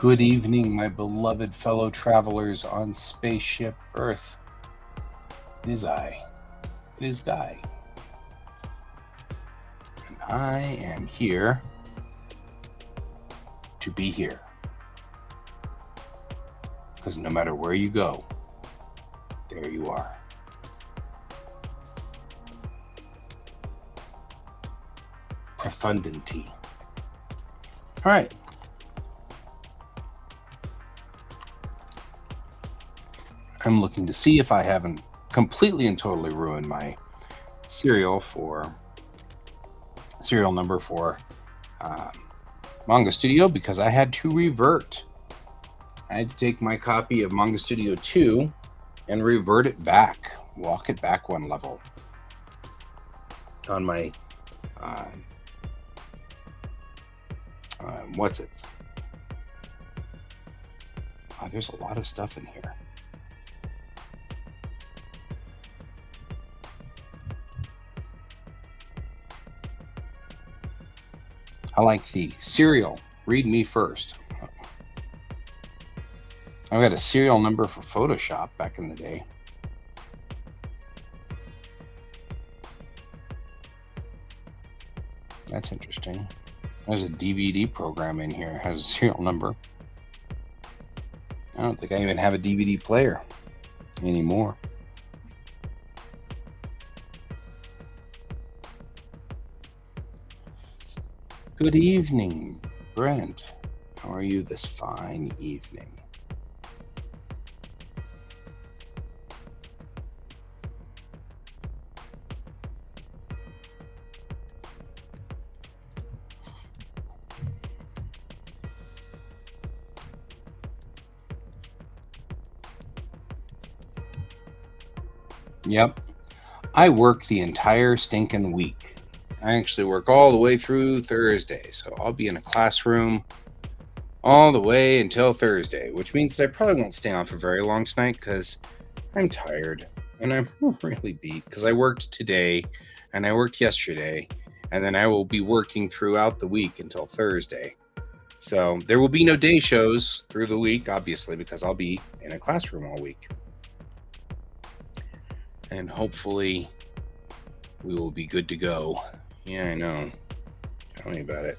Good evening, my beloved fellow travelers on spaceship Earth. It is I. It is Guy. And I am here to be here. Because no matter where you go, there you are. Profundity. All right. I'm looking to see if I haven't completely and totally ruined my serial number for Manga Studio, because I had to revert. I had to take my copy of Manga Studio 2 and revert it back, walk it back one level on my there's a lot of stuff in here. I like the serial. Read me first. I got a serial number for Photoshop back in the day. That's interesting. There's a DVD program in here. It has a serial number. I don't think I even have a DVD player anymore. Good evening, Brent. How are you this fine evening? Yep. I work the entire stinking week. I actually work all the way through Thursday, so I'll be in a classroom all the way until Thursday, which means that I probably won't stay on for very long tonight because I'm tired and I'm really beat because I worked today and I worked yesterday, and then I will be working throughout the week until Thursday. So there will be no day shows through the week, obviously, because I'll be in a classroom all week. And hopefully we will be good to go. Yeah, I know. Tell me about it.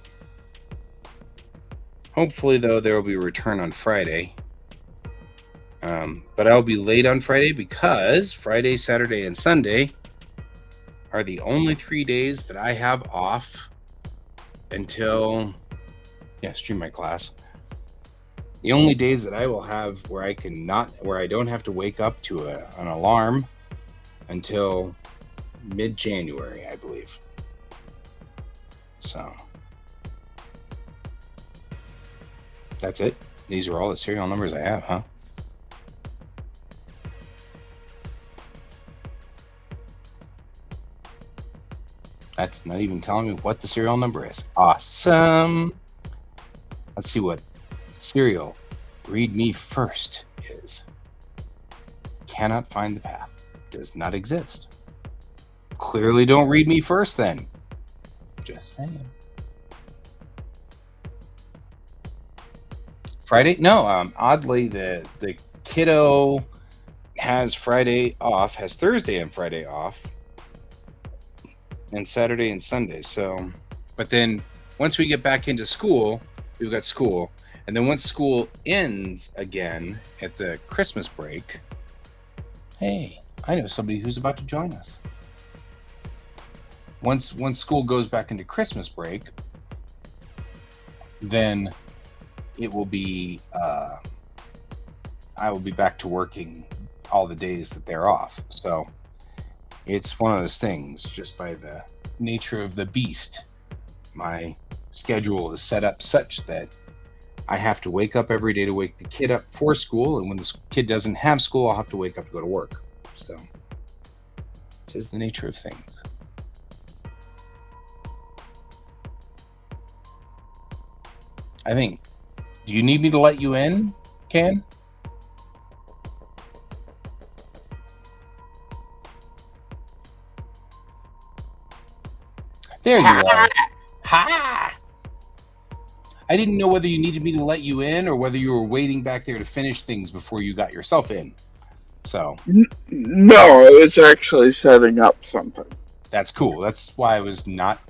Hopefully, though, there will be a return on Friday. But I'll be late on Friday because Friday, Saturday, and Sunday are the only 3 days that I have off until, stream my class. The only days that I will have where I don't have to wake up to an alarm until mid-January, I believe. So that's it. These are all the serial numbers I have, huh? That's not even telling me what the serial number is. Awesome. Let's see what serial read me first is. Cannot find the path. Does not exist. Clearly don't read me first then. Just saying. Friday? No, oddly the kiddo has Friday off, has Thursday and Friday off, and Saturday and Sunday. So, but then once we get back into school, we've got school, and then once school ends again at the Christmas break, hey, I know somebody who's about to join us. Once school goes back into Christmas break, then it will be I will be back to working all the days that they're off. So it's one of those things, just by the nature of the beast, my schedule is set up such that I have to wake up every day to wake the kid up for school, and when the kid doesn't have school, I'll have to wake up to go to work. So it is the nature of things. I think, do you need me to let you in, Ken? There you are. Ha! I didn't know whether you needed me to let you in or whether you were waiting back there to finish things before you got yourself in. So. No, it's actually setting up something. That's cool. That's why I was not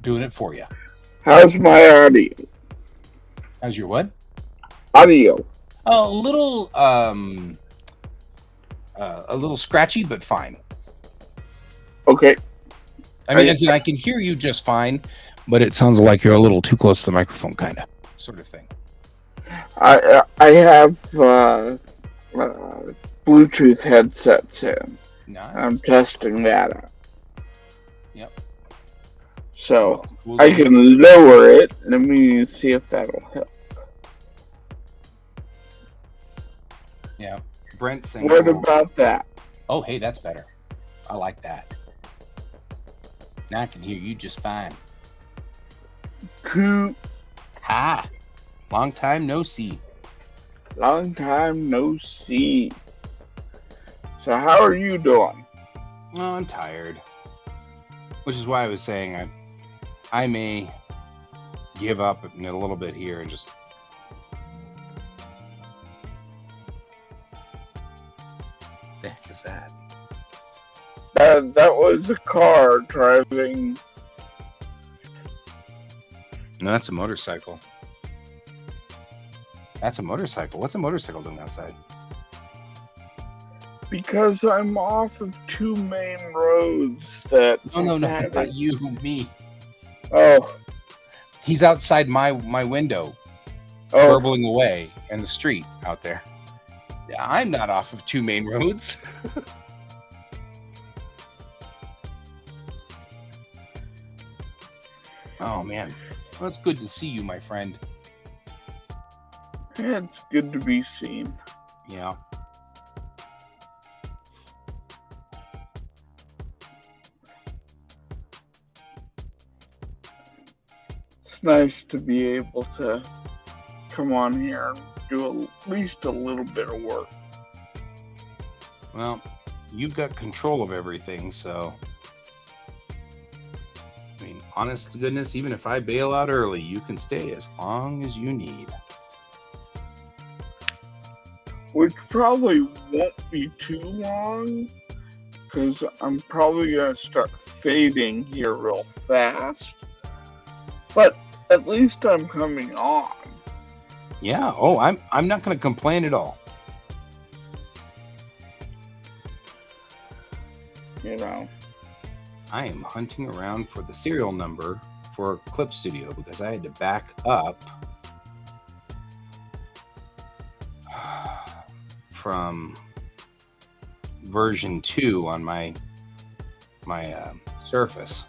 doing it for you. How's my audio? How's your what? Audio. A little scratchy, but fine. Okay. I mean, as in, I can hear you just fine, but it sounds like you're a little too close to the microphone, kind of, sort of thing. I have Bluetooth headsets in. Nice. I'm testing that out. Yep. So I can lower it. Let me see if that'll help. Yeah. Brent saying. What about that? Oh, hey, that's better. I like that. Now I can hear you just fine. Cool. Hi. Long time no see. Long time no see. So how are you doing? Oh, I'm tired. Which is why I was saying I may give up in a little bit here and just... The heck is that? That was a car driving. No, that's a motorcycle. That's a motorcycle. What's a motorcycle doing outside? Because I'm off of 2 main roads that... No, not you, me. Oh. He's outside my window, burbling away in the street out there. Yeah, I'm not off of 2 main roads. Oh, man. Well, it's good to see you, my friend. Yeah, it's good to be seen. Yeah. It's nice to be able to come on here and do at least a little bit of work. Well, you've got control of everything, so... I mean, honest to goodness, even if I bail out early, you can stay as long as you need. Which probably won't be too long, because I'm probably going to start fading here real fast. But at least I'm coming on. Yeah, oh, I'm not going to complain at all. You know. I am hunting around for the serial number for Clip Studio because I had to back up from version 2 on my Surface.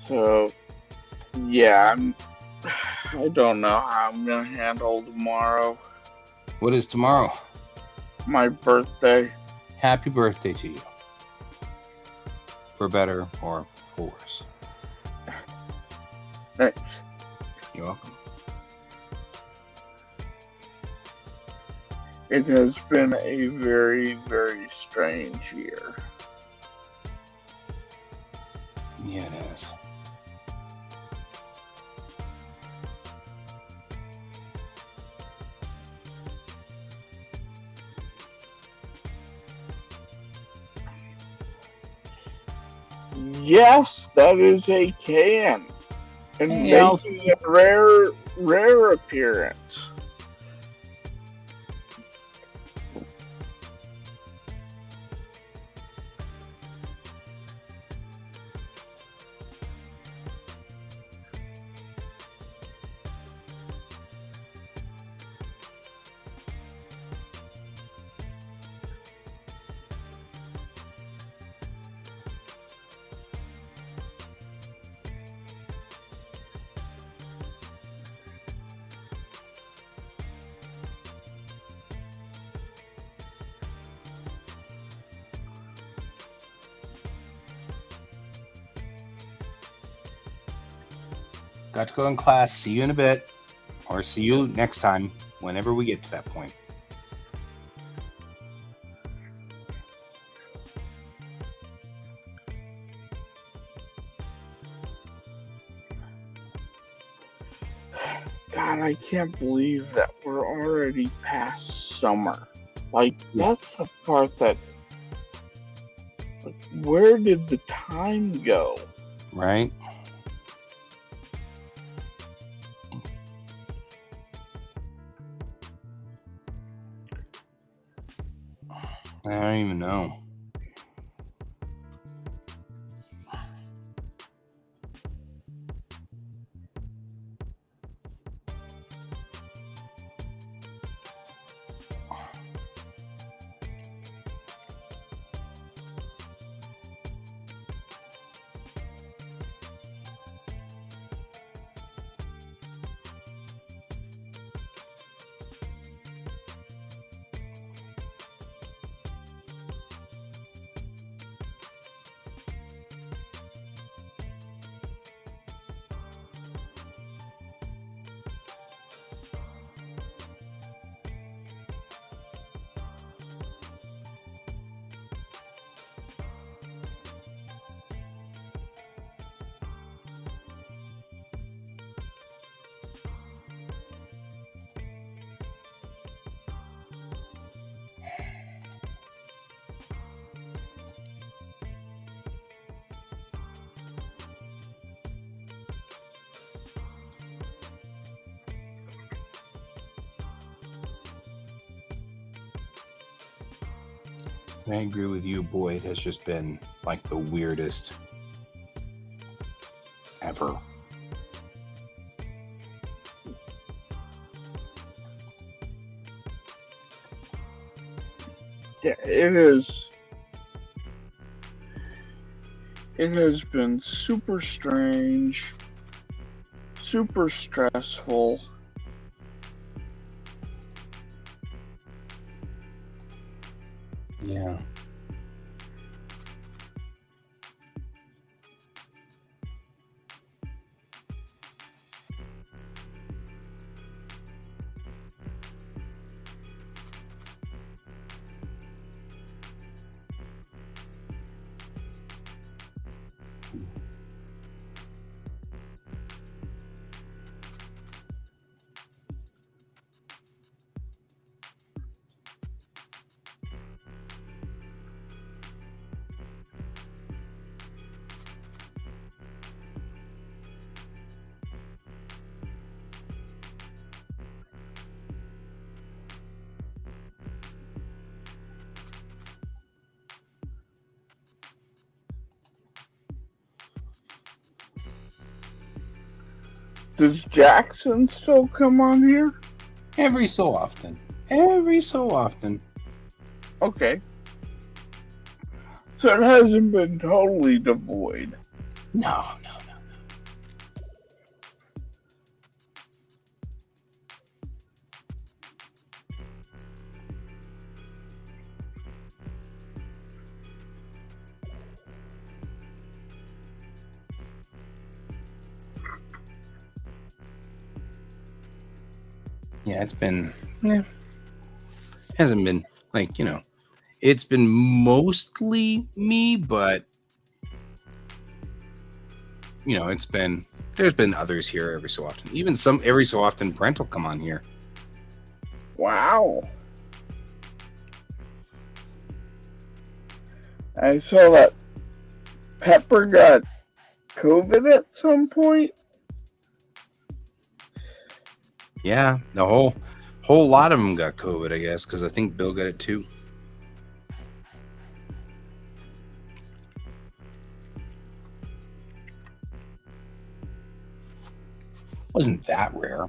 So, yeah, I don't know how I'm going to handle tomorrow. What is tomorrow? My birthday. Happy birthday to you. For better or for worse. Thanks. You're welcome. It has been a very, very strange year. Yeah, it is. Yes, that is a can. And making a rare appearance. Got to go in class. See you in a bit. Or see you next time, whenever we get to that point. God, I can't believe that we're already past summer. Like, that's the part that... Like, where did the time go? Right? I don't even know. I agree with you, boy. It has just been like the weirdest ever. Yeah, it is. It has been super strange, super stressful. Yeah. Does Jackson still come on here? Every so often. Every so often. Okay. So it hasn't been totally devoid. No. Yeah, it's been... hasn't been, like, it's been mostly me, but, there's been others here every so often. Even every so often, Brent will come on here. Wow. I saw that Pepper got COVID at some point. Yeah, the whole lot of them got COVID, I guess, because I think Bill got it too. Wasn't that rare.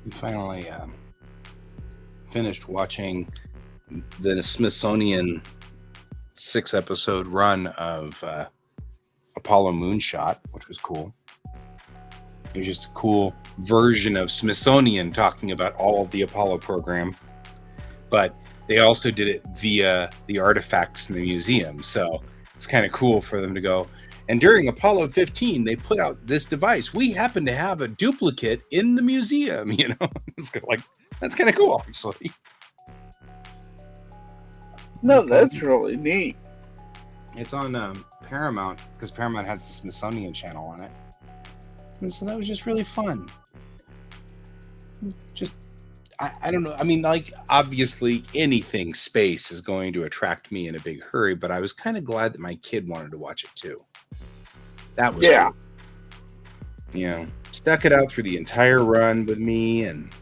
We finally finished watching the Smithsonian 6-episode run of Apollo Moonshot, which was cool. It was just a cool version of Smithsonian talking about all of the Apollo program, but they also did it via the artifacts in the museum. So it's kind of cool for them to go. And during Apollo 15, they put out this device. We happen to have a duplicate in the museum, you know? It's kind of like, that's kind of cool, actually. No, that's really neat. It's on Paramount, because Paramount has the Smithsonian channel on it. And so that was just really fun. Just, I don't know. I mean, like, obviously anything space is going to attract me in a big hurry, but I was kind of glad that my kid wanted to watch it too. That was cool. You know, stuck it out through the entire run with me, and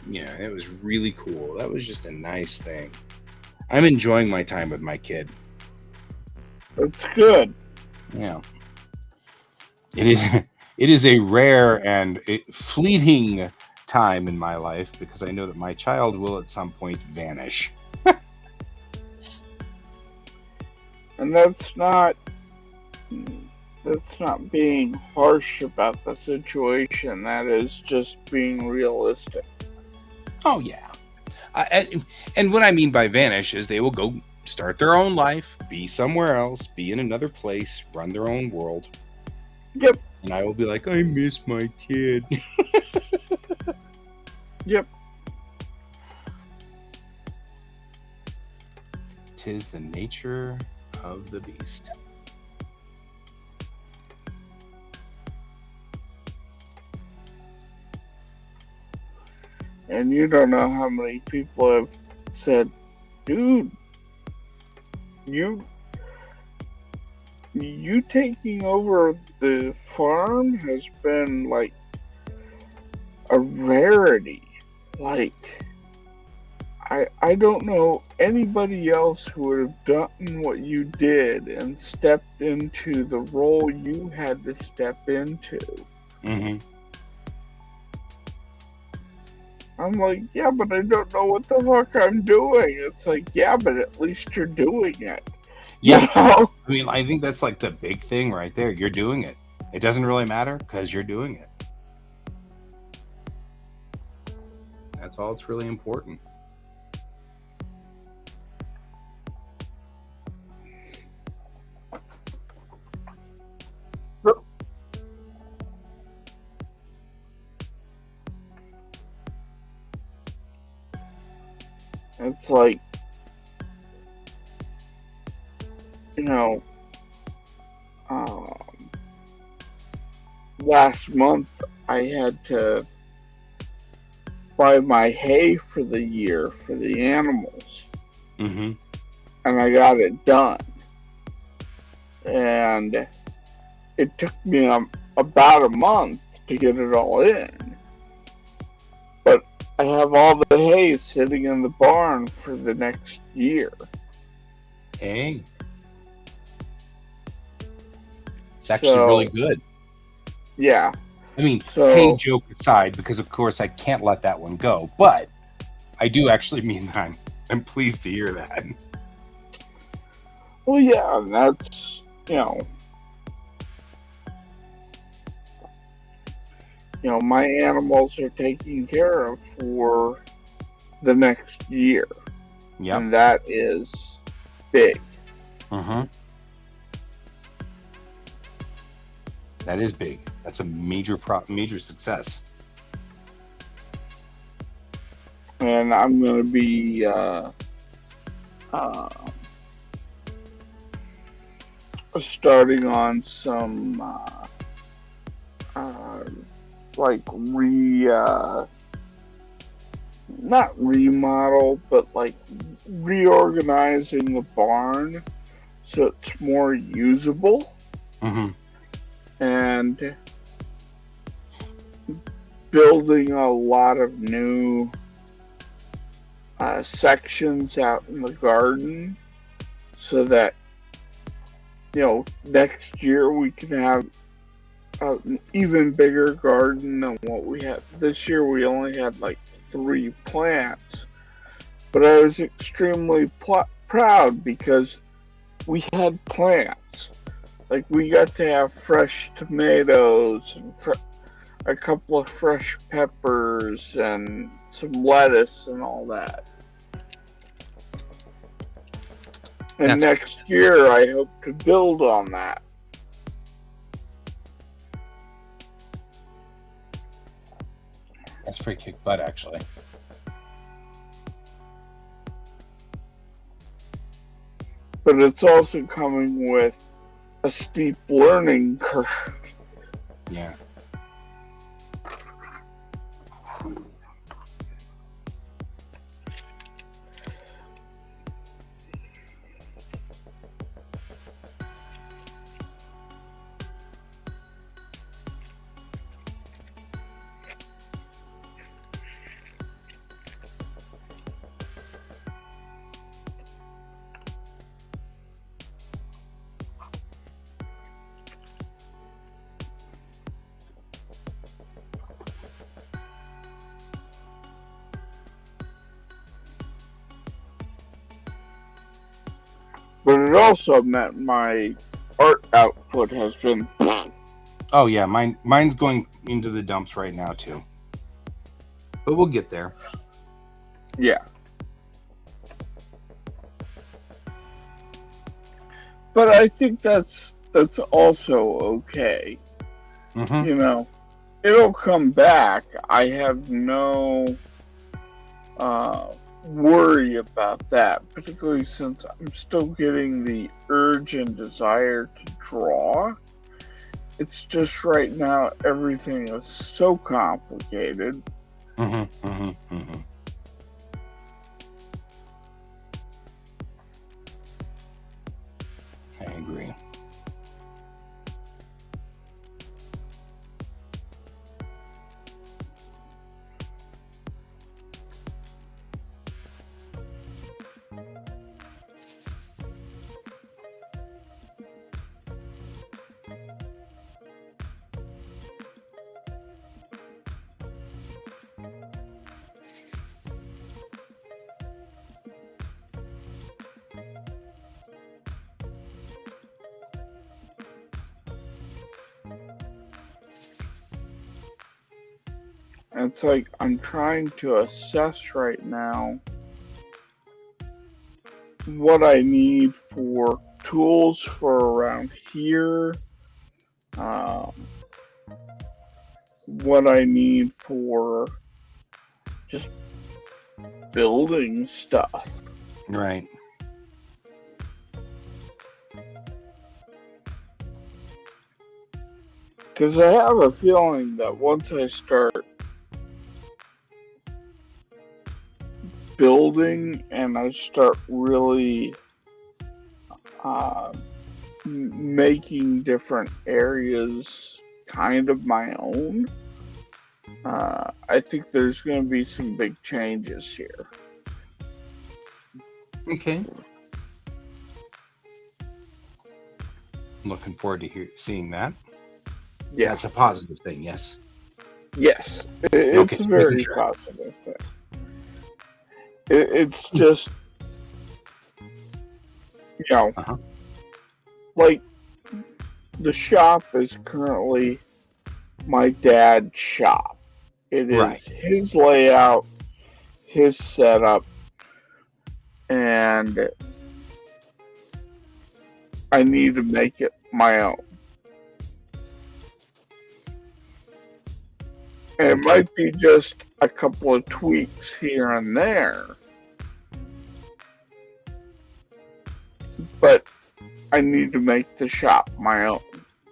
it was really cool. That was just a nice thing. I'm enjoying my time with my kid. That's good. Yeah. It is a rare and fleeting time in my life, because I know that my child will at some point vanish. And that's not being harsh about the situation. That is just being realistic. Oh, yeah. And what I mean by vanish is they will go start their own life, be somewhere else, be in another place, run their own world. Yep. And I will be like, I miss my kid. Yep. 'Tis the nature of the beast. And you don't know how many people have said, dude, you taking over the farm has been like a rarity. Like, I don't know anybody else who would have done what you did and stepped into the role you had to step into. Mm-hmm. I'm like, yeah, but I don't know what the fuck I'm doing. It's like, yeah, but at least you're doing it. Yeah. You know? I mean, I think that's like the big thing right there. You're doing it. It doesn't really matter because you're doing it. That's all that's really important. It's like, last month I had to buy my hay for the year for the animals. Mm-hmm. And I got it done. And it took me about a month to get it all in. But I have all the hay sitting in the barn for the next year. Hey. It's actually really good. Yeah. I mean, hey, joke aside, because of course I can't let that one go. But I do actually mean that. I'm pleased to hear that. Well, yeah, that's, my animals are taken care of for the next year. Yeah. And that is big. Mm-hmm. That is big. That's a major success. And I'm going to be starting on some not remodel, but like reorganizing the barn so it's more usable. Mm-hmm. And building a lot of new sections out in the garden so that next year we can have an even bigger garden than what we had. This year we only had like 3 plants, but I was extremely proud because we had plants. Like we got to have fresh tomatoes and a couple of fresh peppers and some lettuce and all that. And next year I hope to build on that. That's pretty kick butt, actually. But it's also coming with a steep learning curve. Yeah. But it also meant my art output has been... Oh yeah, mine's going into the dumps right now too. But we'll get there. Yeah. But I think that's also okay. Mm-hmm. You know, it'll come back. I have no worry about that, particularly since I'm still getting the urge and desire to draw. It's just right now everything is so complicated. Mm-hmm. Mm-hmm. Mm-hmm. I agree. And it's like I'm trying to assess right now what I need for tools for around here, what I need for just building stuff. Right. Because I have a feeling that once I start building and I start really making different areas kind of my own, I think there's going to be some big changes here. Okay. Looking forward to seeing that. Yeah. That's a positive thing, yes. Yes, it's a very positive thing. It's just, you know, like the shop is currently my dad's shop. It is his layout, his setup, and I need to make it my own. And it might be just a couple of tweaks here and there, but I need to make the shop my own.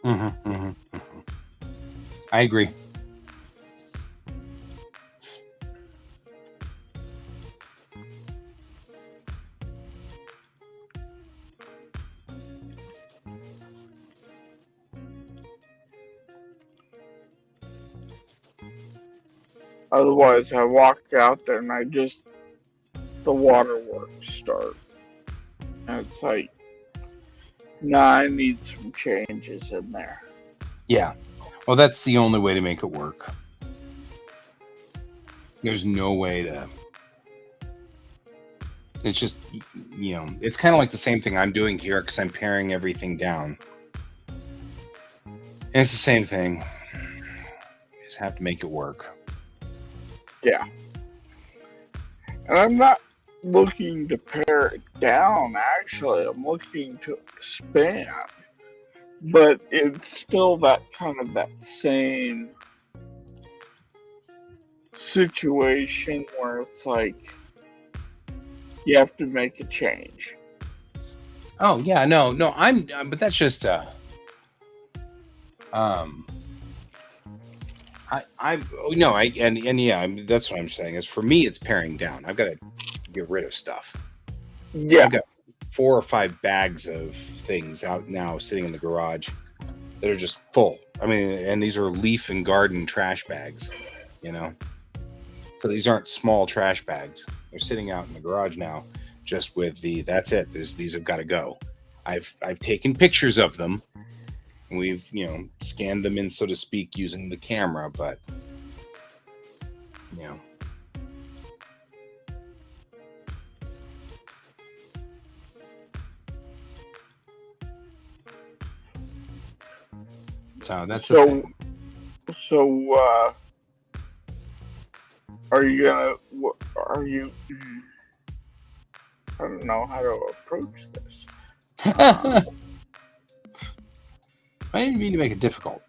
Mm-hmm, mm-hmm, mm-hmm. I agree. Otherwise, I walk out there and the waterworks start. And it's like, nah, I need some changes in there. Yeah. Well, that's the only way to make it work. There's no way to. It's just, it's kind of like the same thing I'm doing here because I'm paring everything down. And it's the same thing. You just have to make it work. Yeah. And I'm not looking to pare it down, actually. I'm looking to expand. But it's still that same situation where it's like you have to make a change. Oh yeah, no, but that's just that's what I'm saying is for me it's paring down. I've got to get rid of stuff. Yeah. I've got 4 or 5 bags of things out now sitting in the garage that are just full. I mean, and these are leaf and garden trash bags, So these aren't small trash bags. They're sitting out in the garage now, just with that's it. These have got to go. I've taken pictures of them. And we've scanned them in, so to speak, using the camera, but so that's so are you gonna I don't know how to approach this. I didn't mean to make it difficult.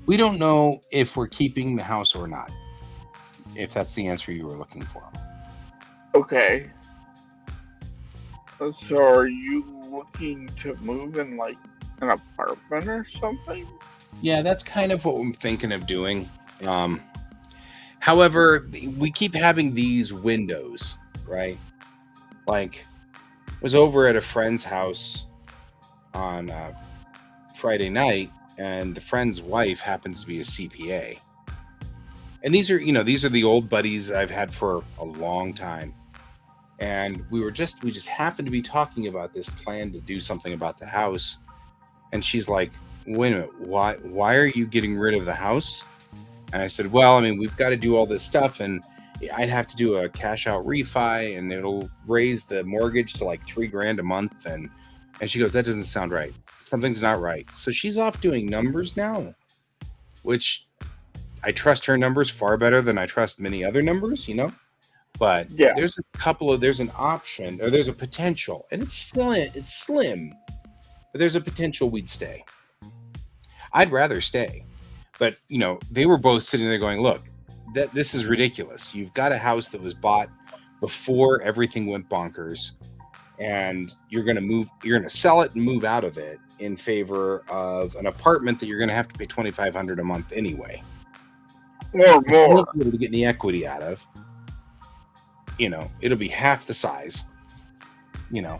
We don't know if we're keeping the house or not, if that's the answer you were looking for. Okay. So are you looking to move in like an apartment or something? Yeah, that's kind of what I'm thinking of doing. However, we keep having these windows, right? Like, I was over at a friend's house on Friday night, and the friend's wife happens to be a CPA. And these are the old buddies I've had for a long time. And we just happened to be talking about this plan to do something about the house. And she's like, wait a minute, why are you getting rid of the house? And I said, well, I mean, we've got to do all this stuff, and I'd have to do a cash out refi, and it'll raise the mortgage to like $3,000 a month. And she goes, that doesn't sound right. Something's not right. So she's off doing numbers now, which I trust her numbers far better than I trust many other numbers, But yeah. there's an option, or there's a potential, and it's slim, but there's a potential we'd stay. I'd rather stay. But, they were both sitting there going, look, this is ridiculous. You've got a house that was bought before everything went bonkers, and you're going to sell it and move out of it in favor of an apartment that you're going to have to pay $2,500 a month anyway. Or more. You won't be able to get any equity out of. It'll be half the size. Yeah.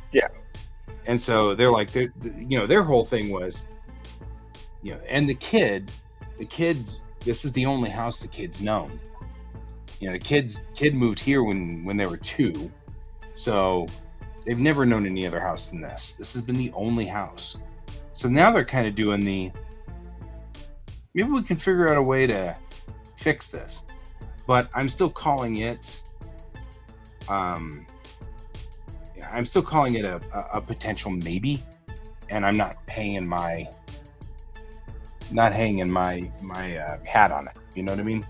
And so they're like, their whole thing was, and the kids, this is the only house the kids known. The kid moved here when they were 2. So they've never known any other house than this. This has been the only house. So now they're kind of doing maybe we can figure out a way to fix this. But I'm still calling it a potential maybe, and I'm not hanging my hat on it. You know what I mean?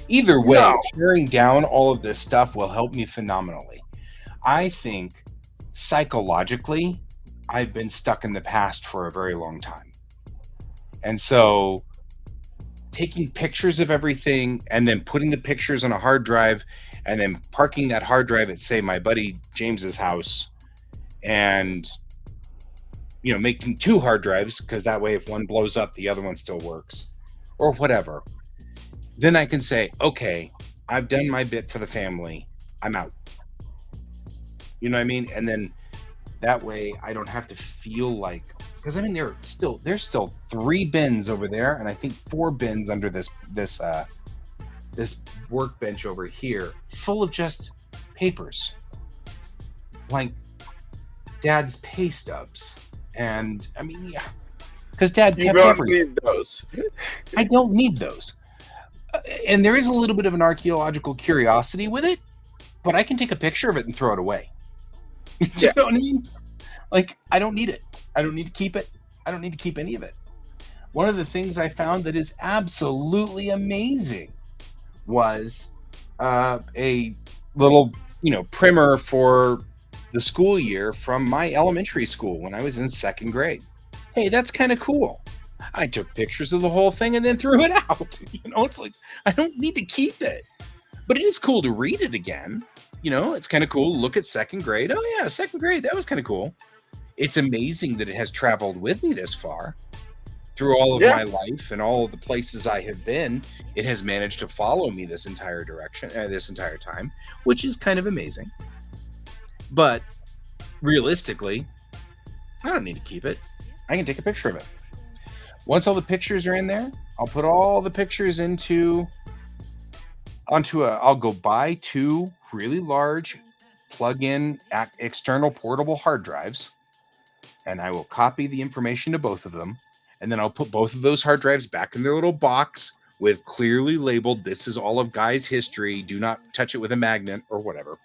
Either way, tearing down all of this stuff will help me phenomenally. I think psychologically, I've been stuck in the past for a very long time. And so taking pictures of everything and then putting the pictures on a hard drive and then parking that hard drive at, say, my buddy James's house, and making 2 hard drives, because that way if one blows up, the other one still works, or whatever. Then I can say, okay, I've done my bit for the family. I'm out. You know what I mean? And then that way I don't have to feel like, because I mean, there's still 3 bins over there, and I think 4 bins under this workbench over here, full of just papers, like Dad's pay stubs. And I mean, yeah, because Dad You kept don't everything. need those. I don't need those. And there is a little bit of an archaeological curiosity with it, but I can take a picture of it and throw it away. You Yeah. know what I mean? Like, I don't need it. I don't need to keep it. I don't need to keep any of it. One of the things I found that is absolutely amazing was a little, primer for the school year from my elementary school when I was in second grade. Hey, that's kind of cool. I took pictures of the whole thing and then threw it out. It's like, I don't need to keep it. But it is cool to read it again. It's kind of cool to look at second grade. Oh, yeah, second grade. That was kind of cool. It's amazing that it has traveled with me this far. Through all of my life and all of the places I have been, it has managed to follow me this entire time, which is kind of amazing. But realistically, I don't need to keep it. I can take a picture of it. Once all the pictures are in there, I'll put all the pictures I'll go buy 2 really large plug-in external portable hard drives, and I will copy the information to both of them. And then I'll put both of those hard drives back in their little box with clearly labeled, this is all of Guy's history. Do not touch it with a magnet or whatever.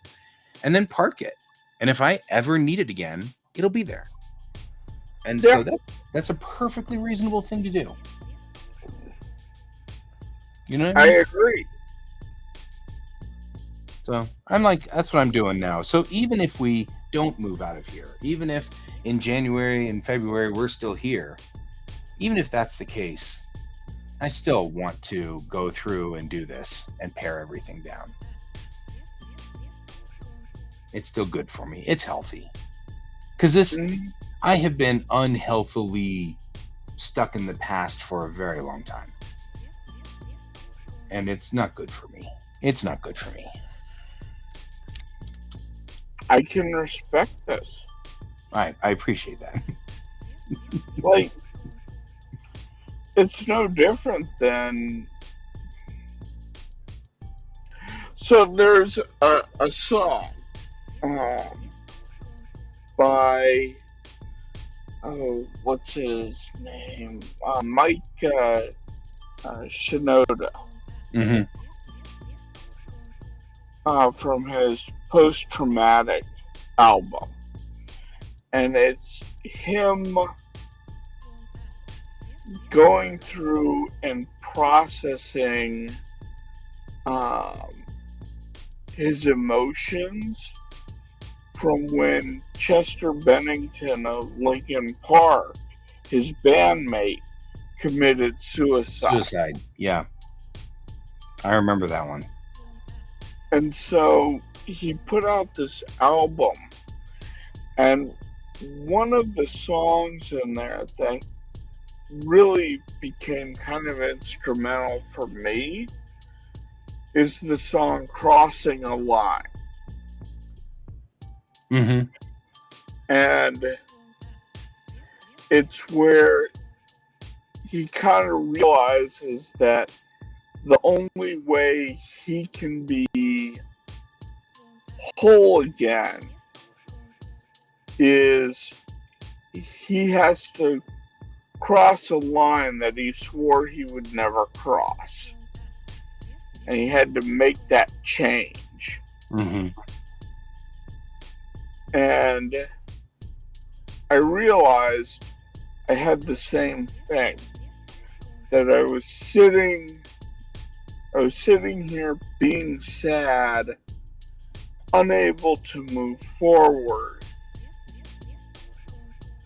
And then park it. And if I ever need it again, it'll be there. And so that's a perfectly reasonable thing to do. You know what I mean? I agree. So I'm like, that's what I'm doing now. So even if we don't move out of here, even if in January and February we're still here, even if that's the case, I still want to go through and do this and pare everything down. It's still good for me. It's healthy. Because I have been unhealthily stuck in the past for a very long time. And it's not good for me. It's not good for me. I can respect this. I appreciate that. Like, it's no different than... So there's a song by... Oh, what's his name? Mike Shinoda. Mm-hmm. From his post-traumatic album. And it's him going through and processing his emotions from when Chester Bennington of Linkin Park, his bandmate, committed suicide. Yeah. I remember that one. And so he put out this album, and one of the songs in there that really became kind of instrumental for me is the song Crossing a Line. Mm-hmm. And it's where he kind of realizes that the only way he can be whole again is he has to cross a line that he swore he would never cross. And he had to make that change. Mm-hmm. And I realized I had the same thing. That I was sitting here being sad, unable to move forward.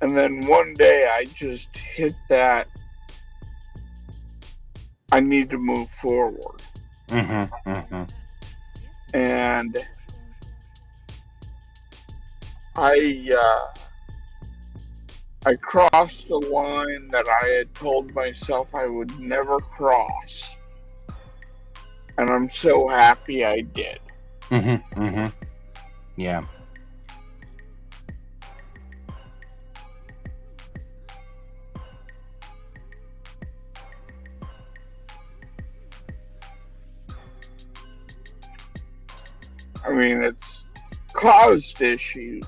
And then one day I just hit that I need to move forward. Mm-hmm. Mm-hmm. And I crossed a line that I had told myself I would never cross. And I'm so happy I did. Mm-hmm. Mm-hmm. Yeah. I mean, it's caused issues,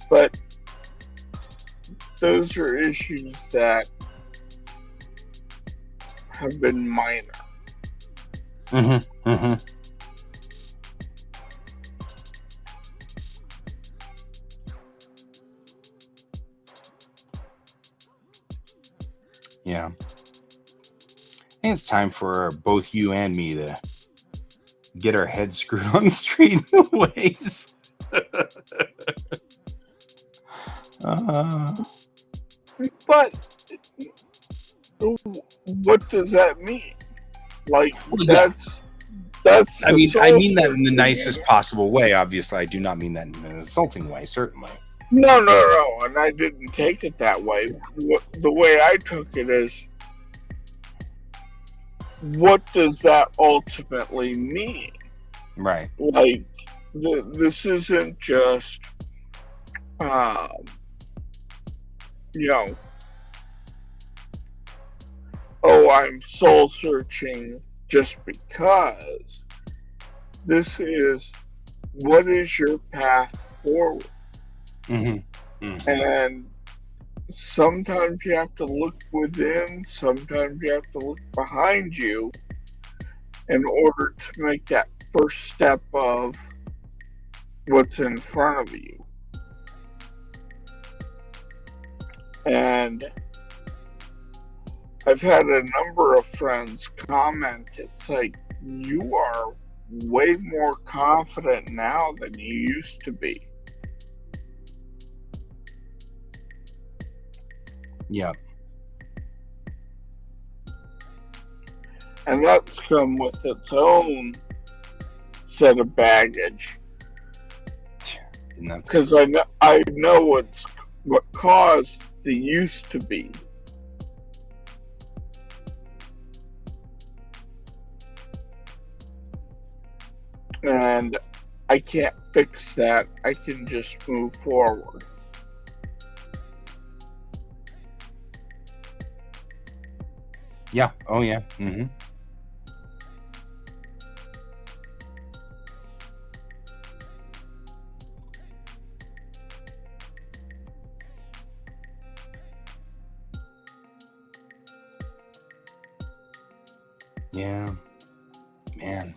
but those are issues that have been minor. Mm-hmm. Mm-hmm. Yeah. I think it's time for both you and me to get our heads screwed on straight ways. But what does that mean? Like, Well, yeah. that's I the mean soul that in the searching. nicest possible way. Obviously, I do not mean that in an insulting way. Certainly. No, and I didn't take it that way. The way I took it is, what does that ultimately mean? Right. Like, this isn't just, um, you know, oh, I'm soul searching just because. This is, what is your path forward? Mm-hmm. Mm-hmm. And sometimes you have to look within, sometimes you have to look behind you in order to make that first step of what's in front of you. And I've had a number of friends comment, it's like, you are way more confident now than you used to be. Yeah. And that's come with its own set of baggage. Because I know what caused the used to be. And I can't fix that. I can just move forward. Yeah. Oh, yeah. Mm-hmm. Yeah. Man.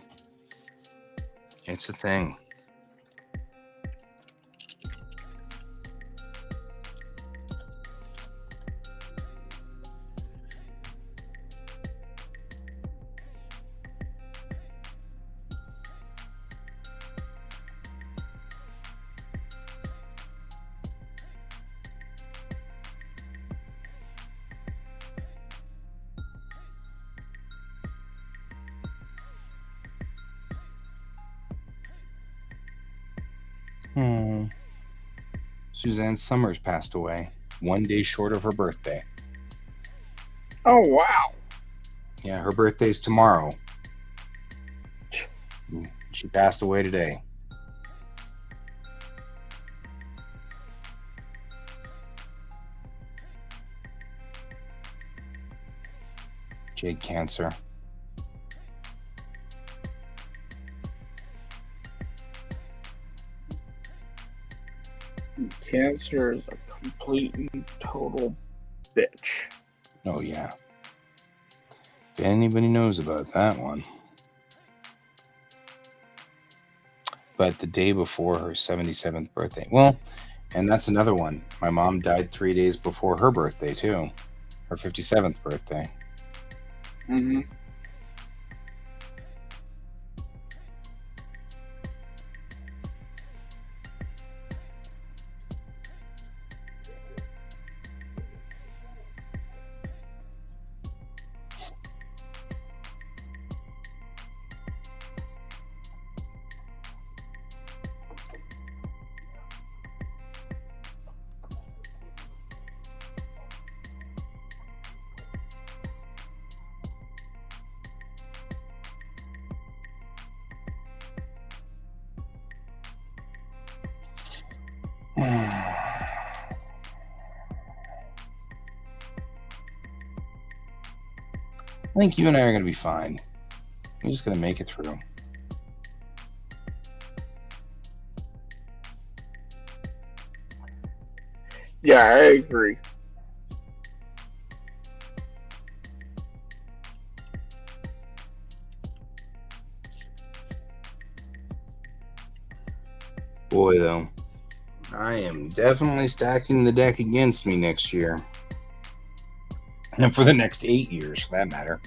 It's a thing. Hmm. Suzanne Summers passed away 1 day short of her birthday. Oh, wow. Yeah, her birthday's tomorrow. She passed away today. She had cancer. Cancer is a complete and total bitch. Oh, yeah. If anybody knows about that one. But the day before her 77th birthday. Well, and that's another one. My mom died 3 days before her birthday, too. Her 57th birthday. Mm-hmm. I think you and I are going to be fine. We're just going to make it through. Yeah, I agree. Boy, though, I am definitely stacking the deck against me next year. And for the next 8 years, for that matter.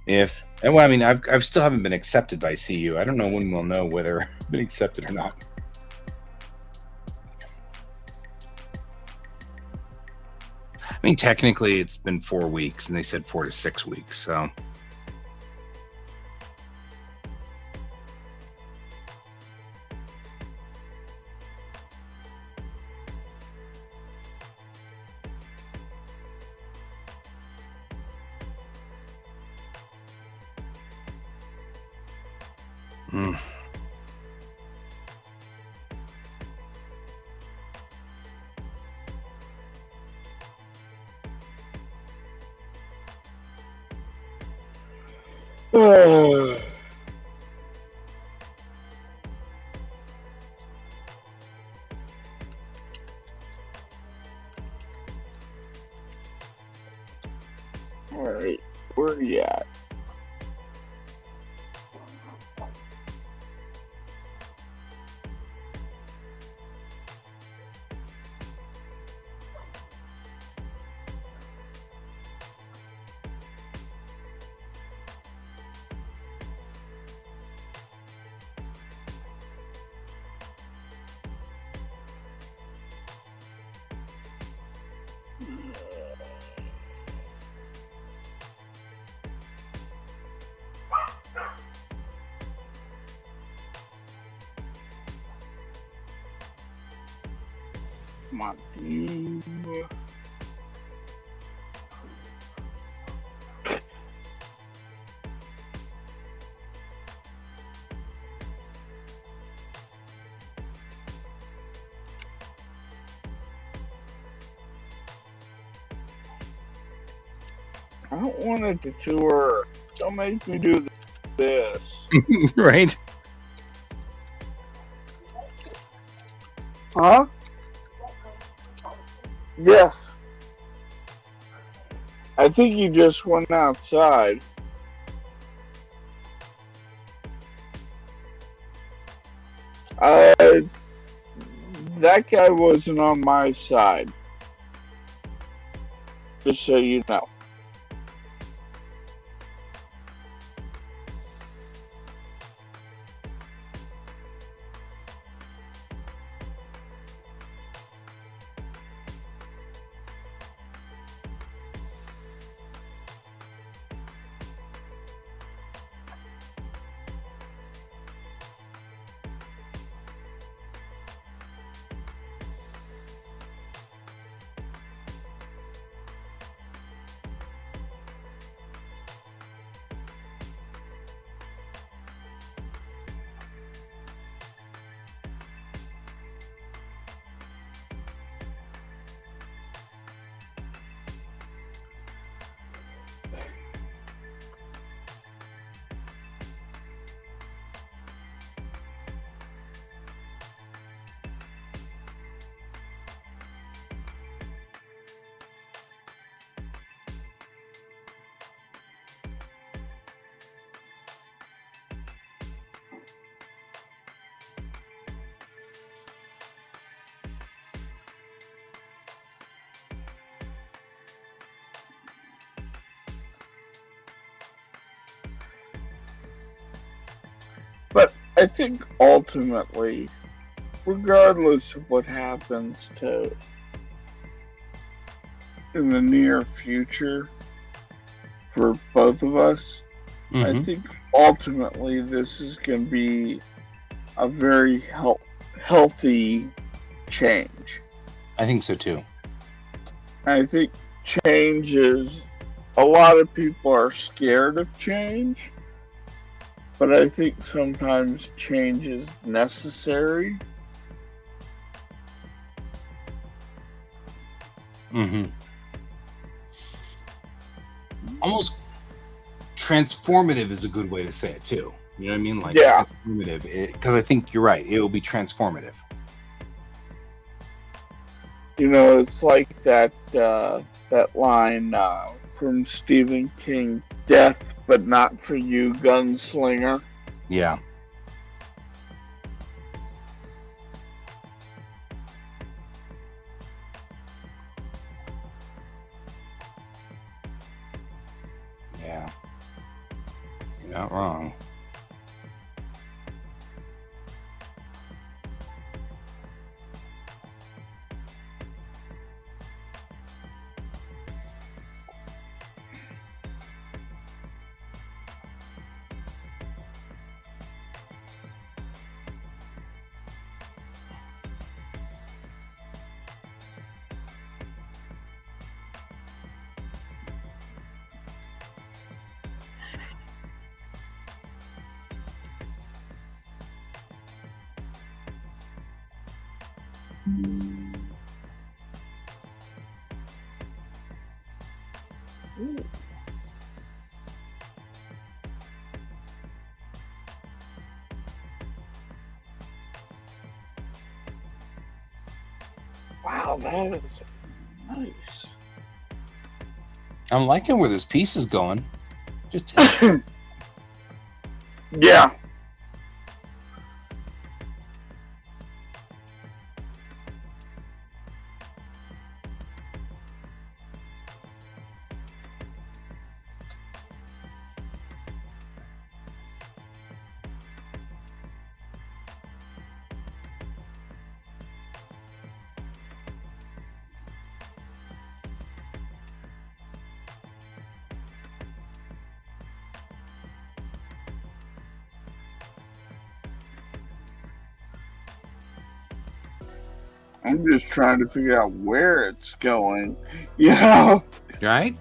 I still haven't been accepted by CU. I don't know when we'll know whether I've been accepted or not. I mean, technically, it's been 4 weeks, and they said 4 to 6 weeks, so... Mm. Alright, where are you at? Come on, dude. I don't want it to tour. Don't make me do this. Right? Huh? Yes. I think you just went outside. That guy wasn't on my side. Just so you know. But I think ultimately, regardless of what happens in the near future for both of us, I think ultimately this is going to be a very healthy change. I think so too. I think change is, a lot of people are scared of change, but I think sometimes change is necessary. Almost transformative is a good way to say it too. You know what I mean? Like, Yeah. Transformative, because I think you're right. It will be transformative. You know, it's like that line from Stephen King, "Death, but not for you, gunslinger." Yeah. You're not wrong. Ooh. Wow, that is nice. I'm liking where this piece is going. Just tell me. Yeah. I'm just trying to figure out where it's going. Yeah. Right?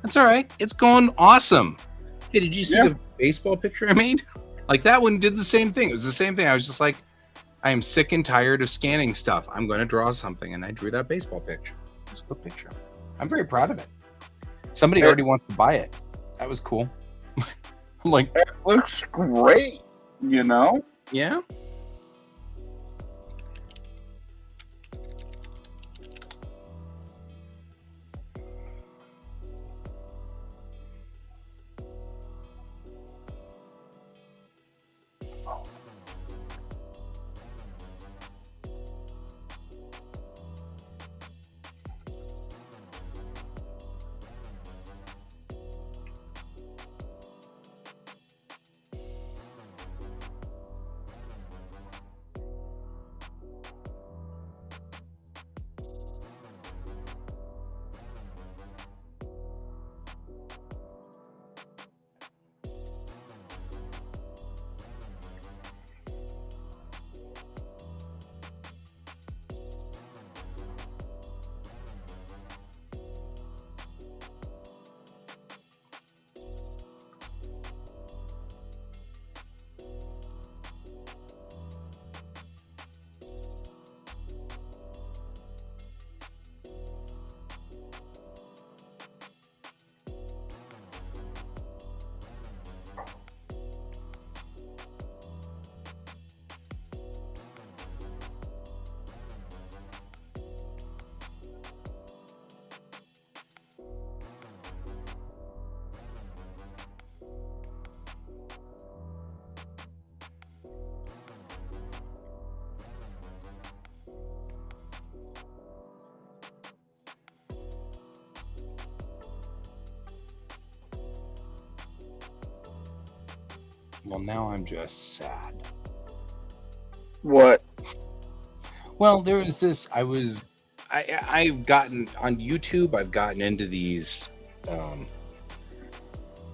That's all right. It's going awesome. Hey, did you see Yeah. the baseball picture I made? Like that one did the same thing. It was the same thing. I was just like, I am sick and tired of scanning stuff. I'm going to draw something. And I drew that baseball picture. It's a good picture. I'm very proud of it. Somebody already wants to buy it. That was cool. I'm like, It looks great, you know? yeah. Well, now I'm just sad. What? Well, there was this. I've gotten on YouTube. I've gotten into these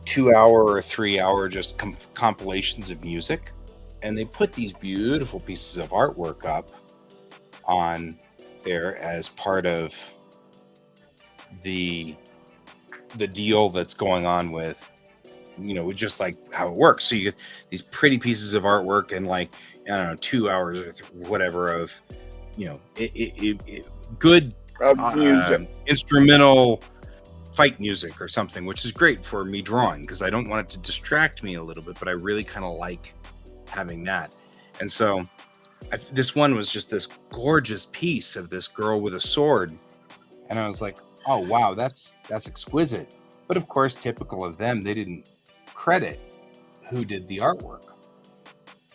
2 hour or 3 hour just compilations of music, and they put these beautiful pieces of artwork up on there as part of the deal that's going on with, with just like how it works. So you get these pretty pieces of artwork and like, I don't know, 2 hours or whatever of, good Music. instrumental fight music or something, which is great for me drawing because I don't want it to distract me a little bit, but I really kind of like having that. And so this one was just this gorgeous piece of this girl with a sword. And I was like, oh, wow, that's exquisite. But of course, typical of them, they didn't credit who did the artwork.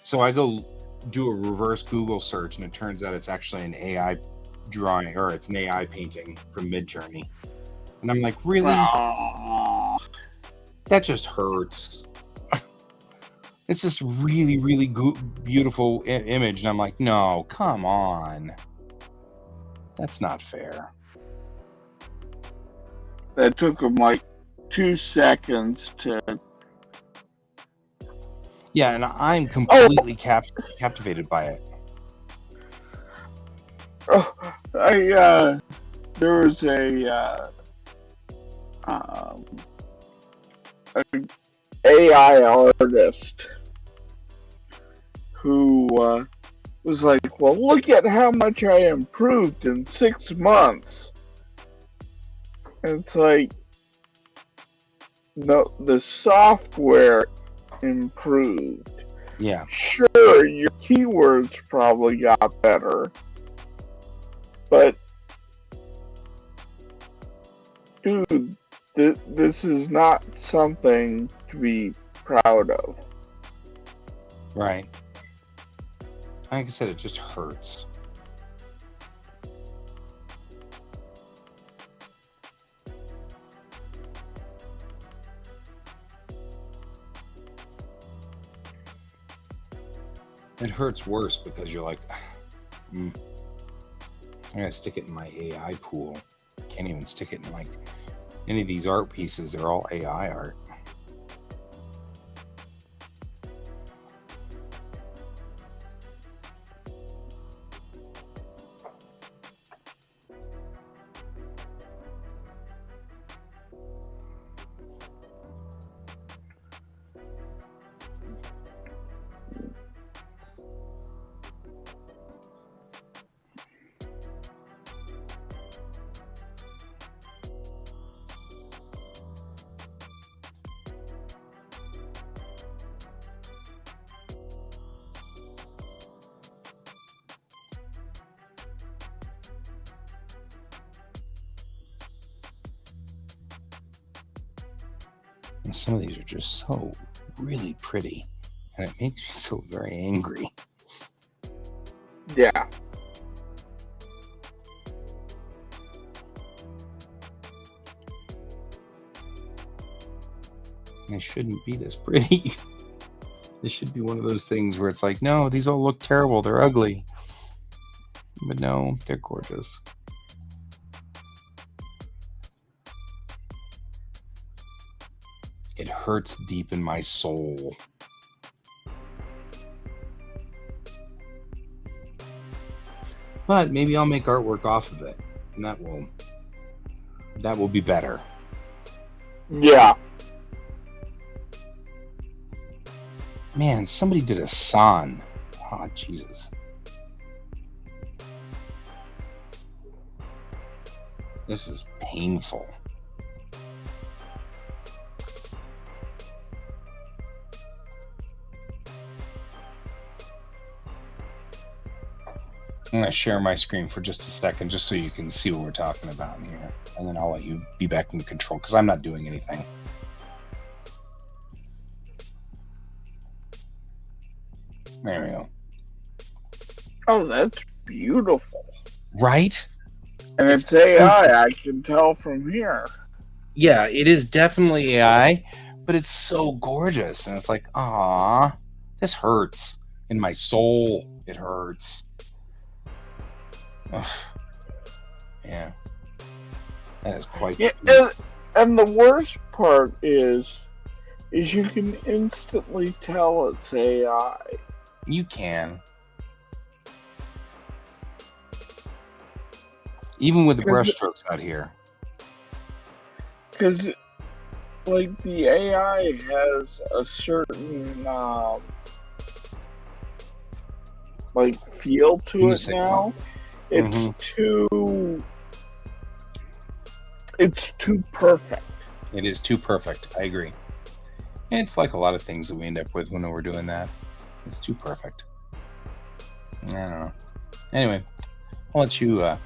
So I go do a reverse Google search, and it turns out it's actually an AI drawing, or it's an AI painting from Midjourney. And I'm like, really? Oh, That just hurts. It's this really, really beautiful image, and I'm like, no, come on. That's not fair. That took him like 2 seconds to. Yeah, and I'm completely captivated by it. Oh, there was an AI artist who was like, well, look at how much I improved in 6 months. And it's like, no, the software improved. Yeah. Sure, your keywords probably got better. But, dude, this is not something to be proud of. Right. Like I said, it just hurts. It hurts worse because you're like, I'm gonna stick it in my AI pool. Can't even stick it in like any of these art pieces. They're all AI art. And some of these are just so really pretty, and it makes me so very angry. Yeah. And it shouldn't be this pretty. This should be one of those things where it's like, no, these all look terrible. They're ugly. But no, they're gorgeous. It hurts deep in my soul. But maybe I'll make artwork off of it, and that will be better. Yeah. Man, somebody did a sun. Oh, Jesus. This is painful. I'm going to share my screen for just a second, just so you can see what we're talking about in here. And then I'll let you be back in control, because I'm not doing anything. There we go. Oh, that's beautiful. Right? And it's AI, I can tell from here. Yeah, it is definitely AI, but it's so gorgeous. And it's like, ah, this hurts. In my soul, it hurts. Ugh. Yeah. That is quite... Yeah, and the worst part is you can instantly tell it's AI. You can. Even with the brushstrokes out here. Because, like, the AI has a certain, like, feel to it now. It's it's too perfect. It is too perfect. I agree. And it's like a lot of things that we end up with when we're doing that. It's too perfect. I don't know. Anyway, I'll let you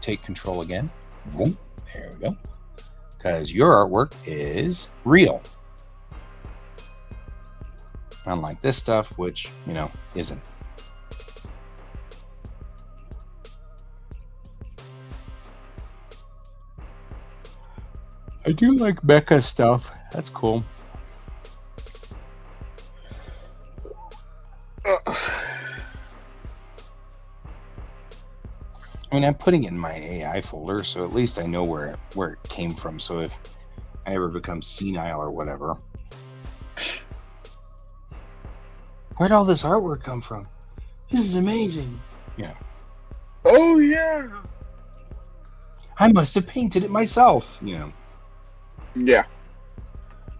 take control again. Boom. There we go. Because your artwork is real. Unlike this stuff, which, isn't. I do like mecha stuff. That's cool. I mean, I'm putting it in my AI folder, so at least I know where it came from. So if I ever become senile or whatever, where'd all this artwork come from? This is amazing. Yeah. Oh yeah. I must have painted it myself. Yeah.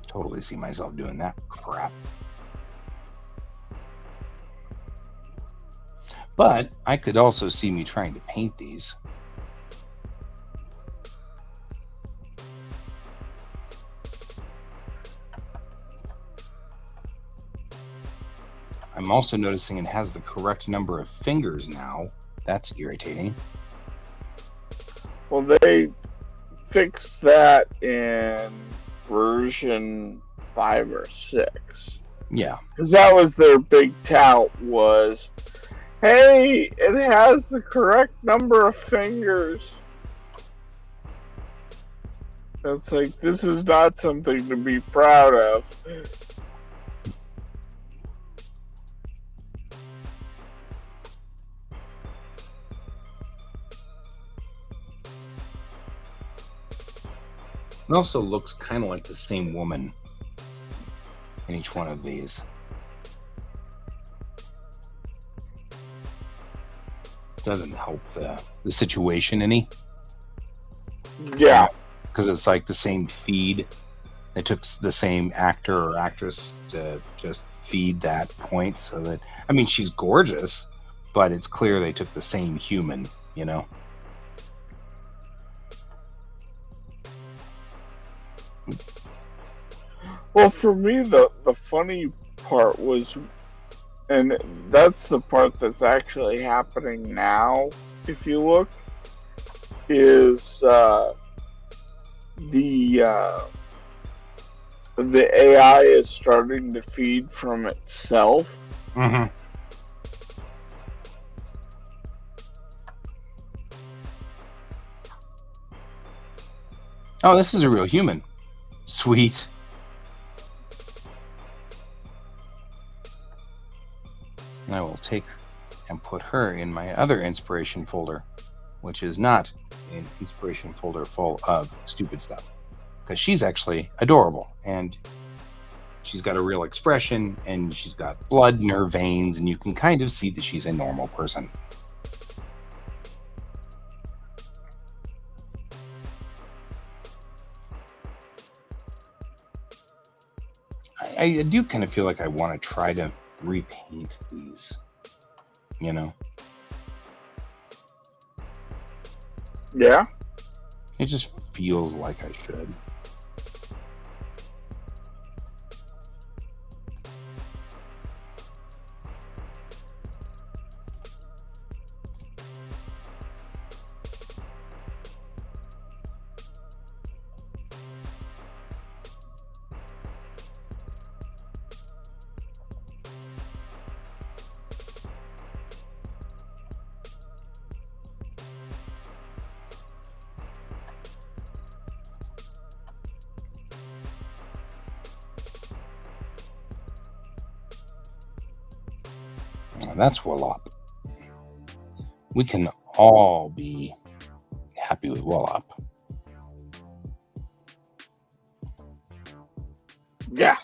Totally see myself doing that crap. But I could also see me trying to paint these. I'm also noticing it has the correct number of fingers now. That's irritating. Well, they fixed that in version 5 or 6. Yeah. Because that was their big tout was, hey, it has the correct number of fingers. It's like, this is not something to be proud of. It also looks kind of like the same woman in each one of these. Doesn't help the situation any. Yeah. Because it's like the same feed. They took the same actor or actress to just feed that point, so that, I mean, she's gorgeous, but it's clear they took the same human, Well, for me, the funny part was, and that's the part that's actually happening now, if you look, is the AI is starting to feed from itself. Mm-hmm. Oh, this is a real human. Sweet. I will take and put her in my other inspiration folder, which is not an inspiration folder full of stupid stuff, because she's actually adorable, and she's got a real expression, and she's got blood in her veins, and you can kind of see that she's a normal person. I do kind of feel like I want to try to repaint these, Yeah. It just feels like I should. That's Wallop. We can all be happy with Wallop. Yeah.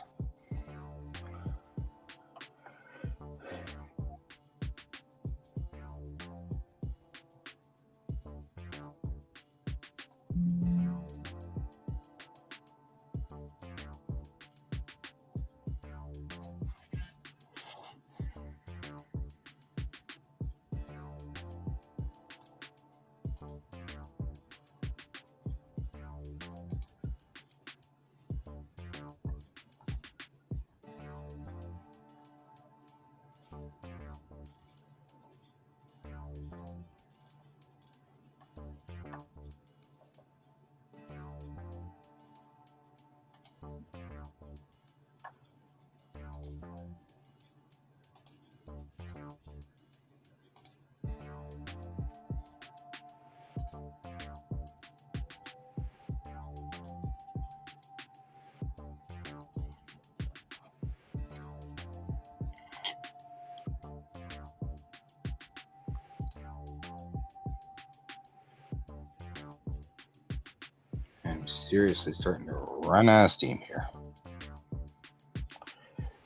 seriously starting to run out of steam here.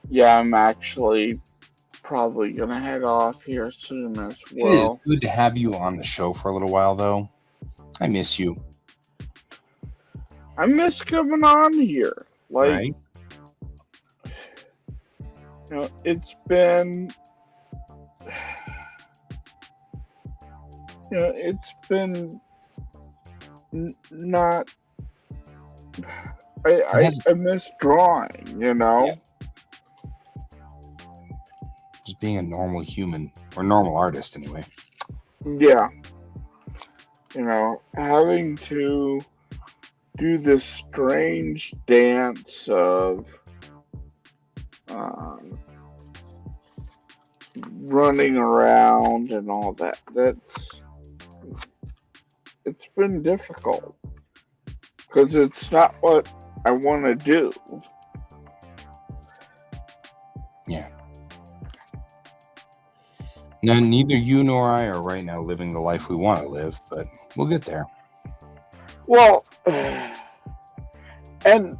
Yeah, I'm actually probably gonna head off here soon as It is well. good to have you on the show for a little while, though. I miss you. I miss coming on here. Like, Right? it's been, it's been not. I miss drawing. Yeah, just being a normal human or normal artist, anyway. Yeah, having to do this strange dance of uh, running around and all that. It's been difficult because it's not what I want to do. Yeah. Now, neither you nor I are right now living the life we want to live, but we'll get there. Well, and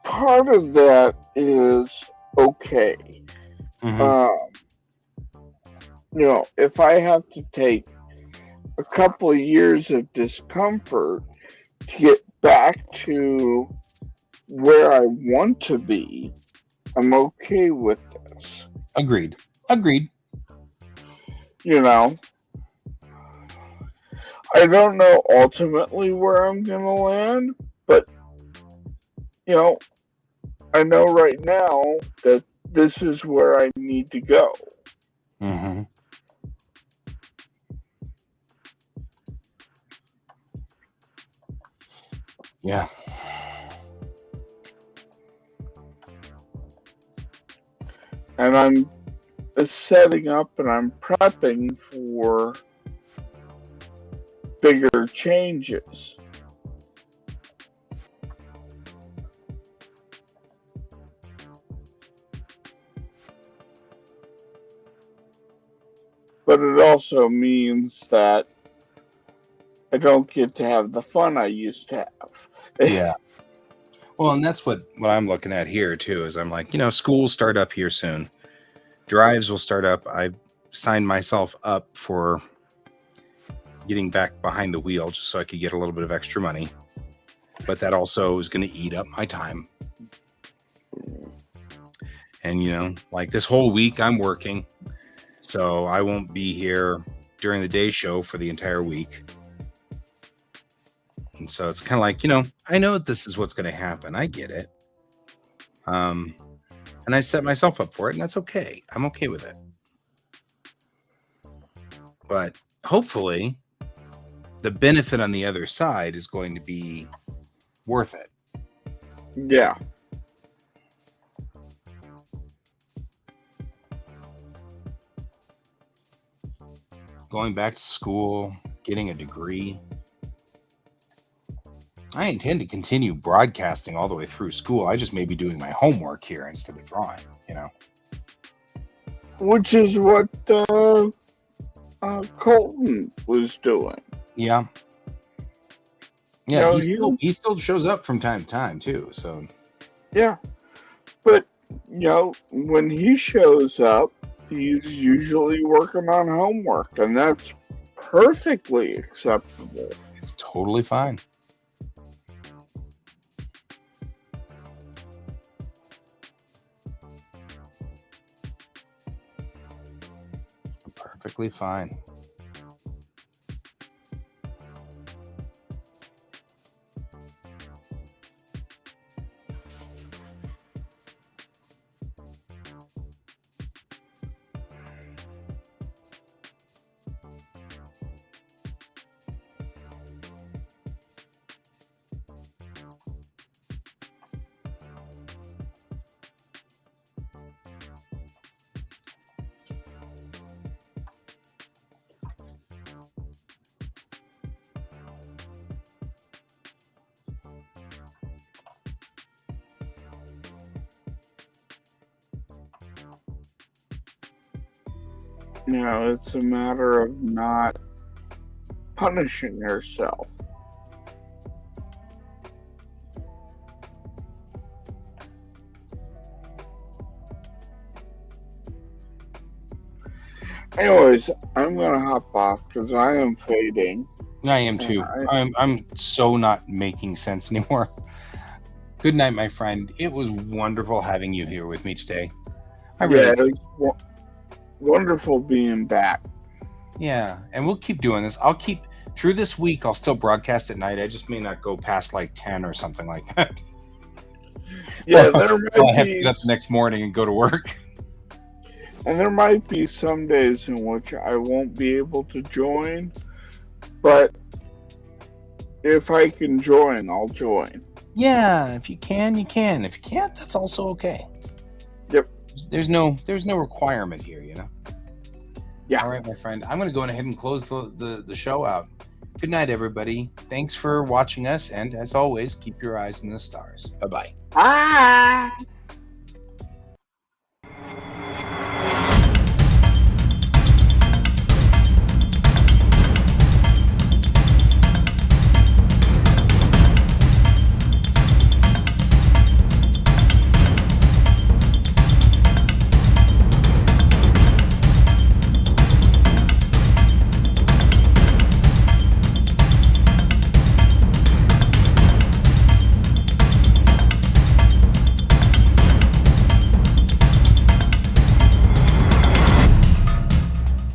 part of that is okay. If I have to take a couple of years of discomfort to get back to where I want to be, I'm okay with this. Agreed. I don't know ultimately where I'm going to land, but, I know right now that this is where I need to go. Mm-hmm. Yeah. And I'm setting up and I'm prepping for bigger changes. But it also means that I don't get to have the fun I used to have. Yeah. Well, and that's what I'm looking at here too, is I'm like, schools start up here soon. Drives will start up. I've signed myself up for getting back behind the wheel just so I could get a little bit of extra money. But that also is going to eat up my time. And, like this whole week I'm working, so I won't be here during the day show for the entire week. And so it's kind of like, I know that this is what's going to happen. I get it. And I set myself up for it, and that's okay. I'm okay with it. But hopefully the benefit on the other side is going to be worth it. Yeah. Going back to school, getting a degree. I intend to continue broadcasting all the way through school. I just may be doing my homework here instead of drawing, Which is what Colton was doing. Yeah. Yeah, he still shows up from time to time too. So yeah, but when he shows up, he's usually working on homework, and that's perfectly acceptable. It's totally fine. Perfectly fine. It's a matter of not punishing yourself. Anyways, I'm gonna hop off because I am fading. I am And too. I'm so not making sense anymore. Good night, my friend. It was wonderful having you here with me today. I really yeah, it's wonderful being back. Yeah, and we'll keep doing this. I'll keep through this week. I'll still broadcast at night. I just may not go past like 10 or something like that. Yeah, Well, there I might have to be, get up the next morning and go to work. and there might be some days in which I won't be able to join, but if I can join, I'll join. Yeah, if you can, you can. If you can't, that's also okay. Yep. There's no requirement here, Yeah. All right, my friend. I'm going to go ahead and close the show out. Good night, everybody. Thanks for watching us, and as always, keep your eyes on the stars. Bye-bye. Bye.